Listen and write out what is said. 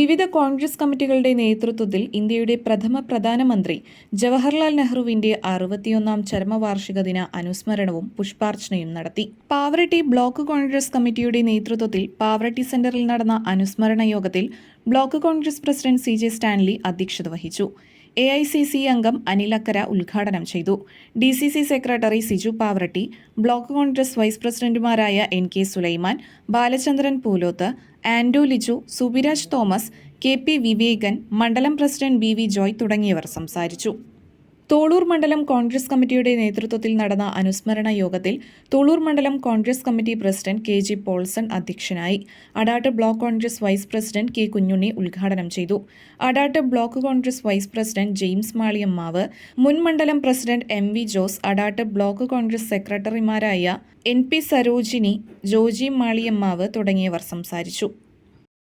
വിവിധ കോൺഗ്രസ് കമ്മിറ്റികളുടെ നേതൃത്വത്തിൽ ഇന്ത്യയുടെ പ്രഥമ പ്രധാനമന്ത്രി ജവഹർലാൽ നെഹ്റുവിന്റെ 61ാം ചരമവാർഷിക ദിന അനുസ്മരണവും പുഷ്പാർച്ചനയും നടത്തി. പാവറട്ടി ബ്ലോക്ക് കോൺഗ്രസ് കമ്മിറ്റിയുടെ നേതൃത്വത്തിൽ പാവറട്ടി സെന്ററിൽ നടന്ന അനുസ്മരണ യോഗത്തിൽ block Congress president CJ Stanley അധ്യക്ഷത വഹിച്ചു. AICC അംഗം അനിൽ അക്കര ഉദ്ഘാടനം ചെയ്തു. DCC secretary Siju Pavaratty, block Congress vice പ്രസിഡന്റുമാരായ NK Sulaiman, Balachandran Poolothu, Ando Liju, Subiraj Thomas, KP Vivekan, മണ്ഡലം പ്രസിഡന്റ് BV ജോയ് തുടങ്ങിയവർ സംസാരിച്ചു. തോളൂർ മണ്ഡലം കോൺഗ്രസ് കമ്മിറ്റിയുടെ നേതൃത്വത്തിൽ നടന്ന അനുസ്മരണ യോഗത്തിൽ തോളൂർ മണ്ഡലം Congress committee president KG Paulson അധ്യക്ഷനായി. Adat block Congress vice president K Kunjunni ഉദ്ഘാടനം ചെയ്തു. Adat block Congress vice president James Maliyammavu, മുൻ മണ്ഡലം president MV Jose, Adat block Congress സെക്രട്ടറിമാരായ NP സരോജിനി, ജോജി മാളിയമ്മാവ് തുടങ്ങിയവർ സംസാരിച്ചു.